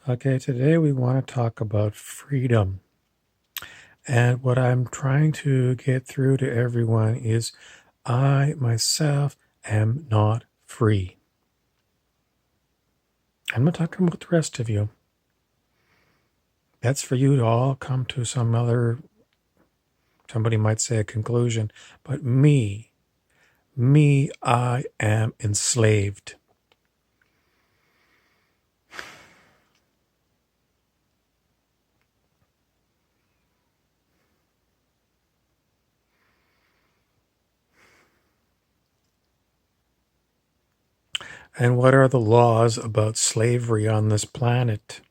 Okay, today we want to talk about freedom. And what I'm trying to get through to everyone is I myself am not free. I'm not talking about the rest of you. That's for you to all come to some other, somebody might say a conclusion. But me, I am enslaved. And what are the laws about slavery on this planet?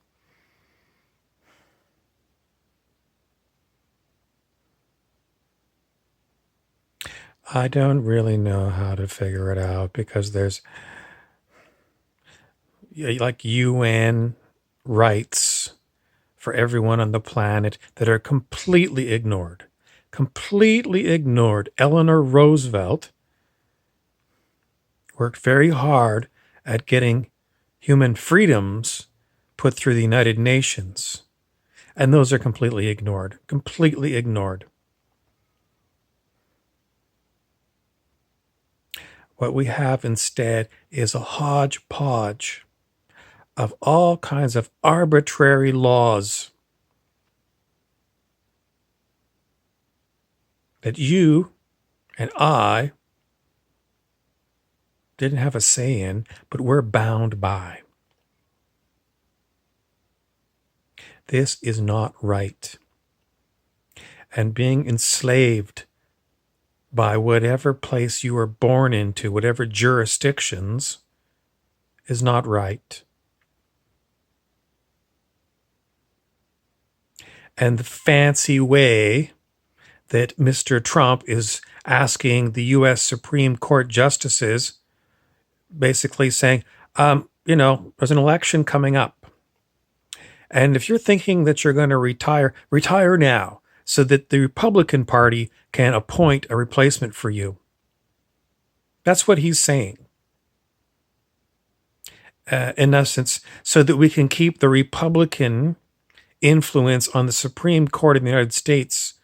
I don't really know how to figure it out because there's like UN rights for everyone on the planet that are completely ignored. Completely ignored. Eleanor Roosevelt worked very hard at getting human freedoms put through the United Nations, and those are completely ignored. Completely ignored. What we have instead is a hodgepodge of all kinds of arbitrary laws that you and I didn't have a say in, but we're bound by. This is not right. And being enslaved by whatever place you were born into, whatever jurisdictions, is not right. And the fancy way that Mr. Trump is asking the U.S. Supreme Court justices, basically saying, there's an election coming up. And if you're thinking that you're going to retire now so that the Republican Party can appoint a replacement for you. That's what he's saying. In essence, so that we can keep the Republican influence on the Supreme Court of the United States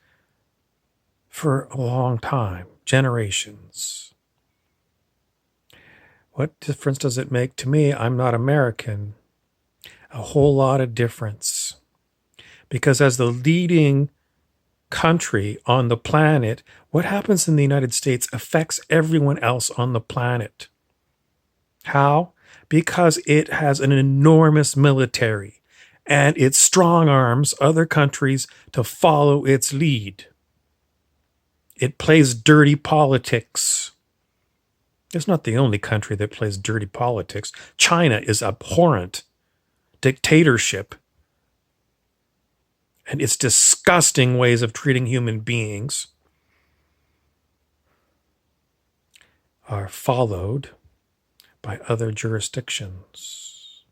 for a long time, generations. What difference does it make to me? I'm not American. A whole lot of difference. Because as the leading country on the planet, what happens in the United States affects everyone else on the planet. How? Because it has an enormous military and it strong arms other countries to follow its lead. It plays dirty politics. It's not the only country that plays dirty politics. China is abhorrent. Dictatorship and its disgusting ways of treating human beings are followed by other jurisdictions.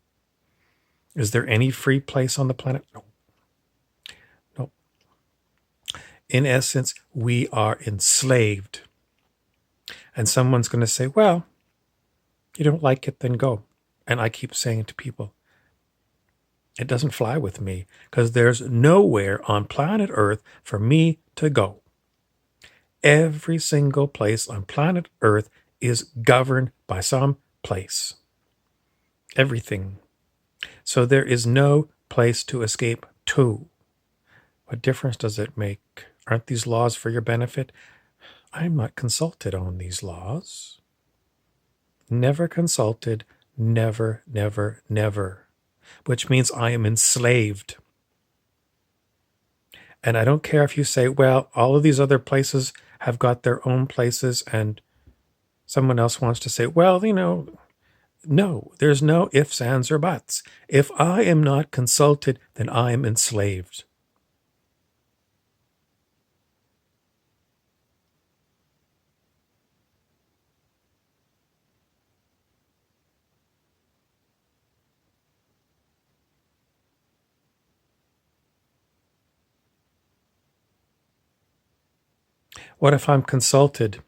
Is there any free place on the planet? No. No. In essence, we are enslaved. And someone's going to say, well, you don't like it, then go. And I keep saying it to people. It doesn't fly with me because there's nowhere on planet Earth for me to go. Every single place on planet Earth is governed by some place. Everything. So there is no place to escape to. What difference does it make? Aren't these laws for your benefit? I'm not consulted on these laws. Never consulted, never, never, never. Which means I am enslaved. And I don't care if you say, well, all of these other places have got their own places, and someone else wants to say, well, no, there's no ifs, ands, or buts. If I am not consulted, then I am enslaved. What if I'm consulted?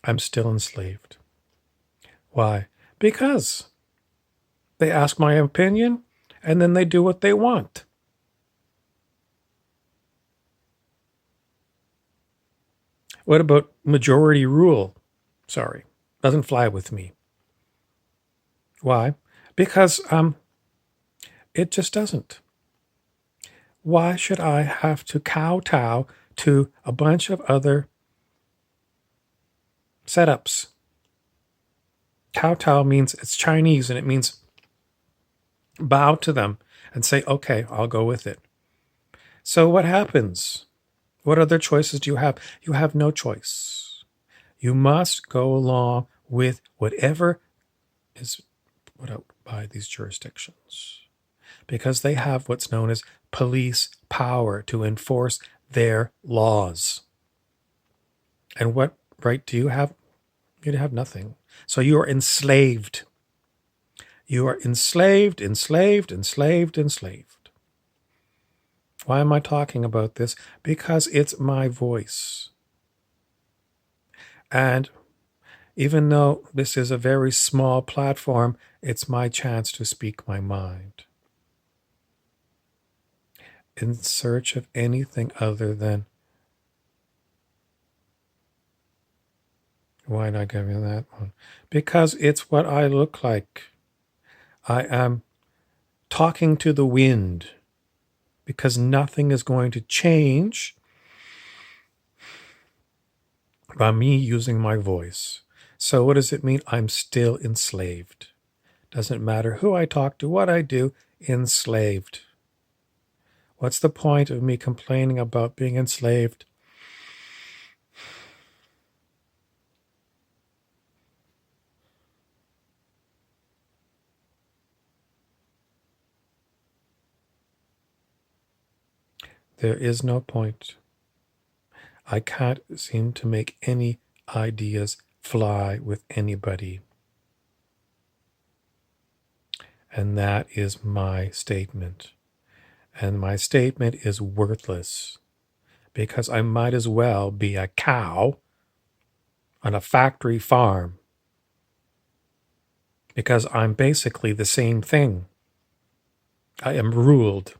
I'm still enslaved. Why? Because They ask my opinion, and then they do what they want. What about majority rule? Sorry, doesn't fly with me. Why? Because it just doesn't. Why should I have to kowtow to a bunch of other setups? Kowtow means it's Chinese and it means bow to them and say, okay, I'll go with it. So what happens? What other choices do you have? You have no choice. You must go along with whatever is put out by these jurisdictions because they have what's known as police power to enforce their laws. And what right do you have? You have nothing. So you are enslaved. You are enslaved, enslaved, enslaved, enslaved. Why am I talking about this? Because it's my voice. And even though this is a very small platform, it's my chance to speak my mind. In search of anything other than, why not give you that one? Because it's what I look like. I am talking to the wind because nothing is going to change by me using my voice. So what does it mean? I'm still enslaved. Doesn't matter who I talk to, what I do, enslaved. What's the point of me complaining about being enslaved? There is no point. I can't seem to make any ideas fly with anybody. And that is my statement. And my statement is worthless because I might as well be a cow on a factory farm because I'm basically the same thing. I am ruled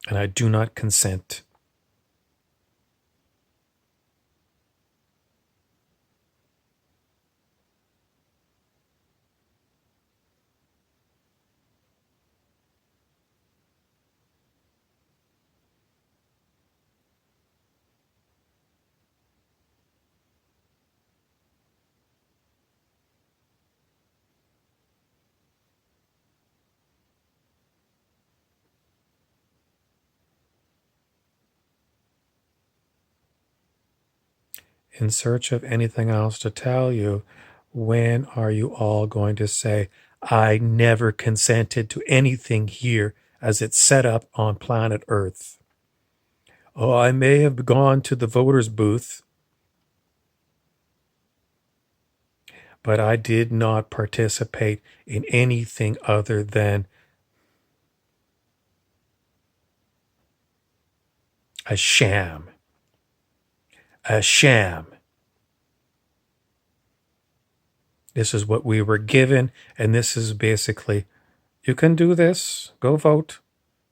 and I do not consent. In search of anything else to tell you, when are you all going to say, I never consented to anything here as it's set up on planet Earth? Oh, I may have gone to the voter's booth, but I did not participate in anything other than a sham. A sham. This is what we were given, and this is basically, you can do this, go vote,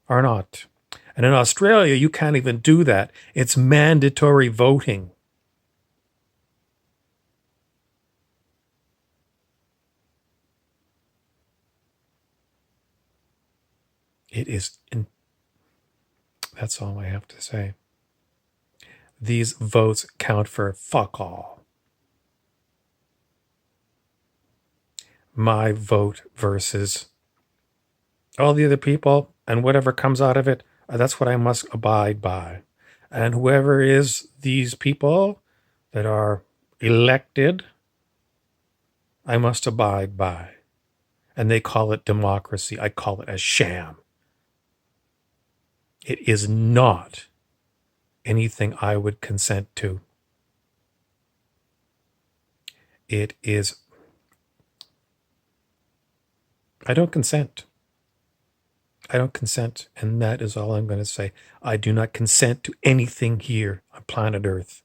or not. And in Australia, you can't even do that. It's mandatory voting. It is, that's all I have to say. These votes count for fuck all. My vote versus all the other people and whatever comes out of it, that's what I must abide by. And whoever is these people that are elected, I must abide by. And they call it democracy. I call it a sham. It is not anything I would consent to. It is, I don't consent. I don't consent. And that is all I'm going to say. I do not consent to anything here on planet Earth.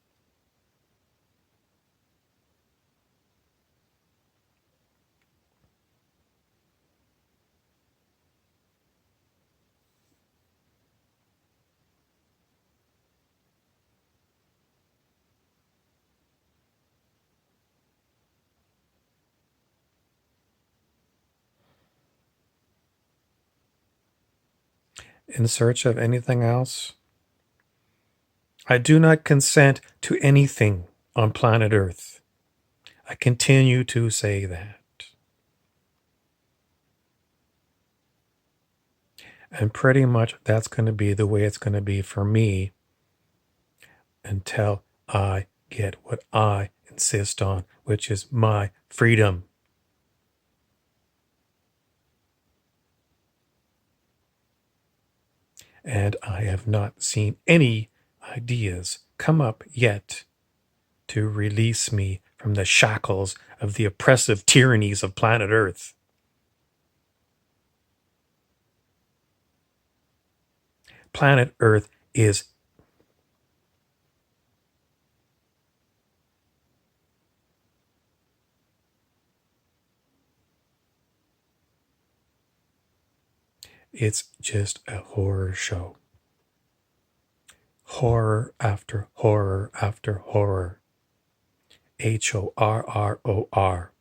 in search of anything else? I do not consent to anything on planet Earth. I continue to say that. And pretty much that's going to be the way it's going to be for me until I get what I insist on, which is my freedom. And I have not seen any ideas come up yet to release me from the shackles of the oppressive tyrannies of planet Earth. Planet Earth is it's just a horror show. Horror after horror after horror. HORROR.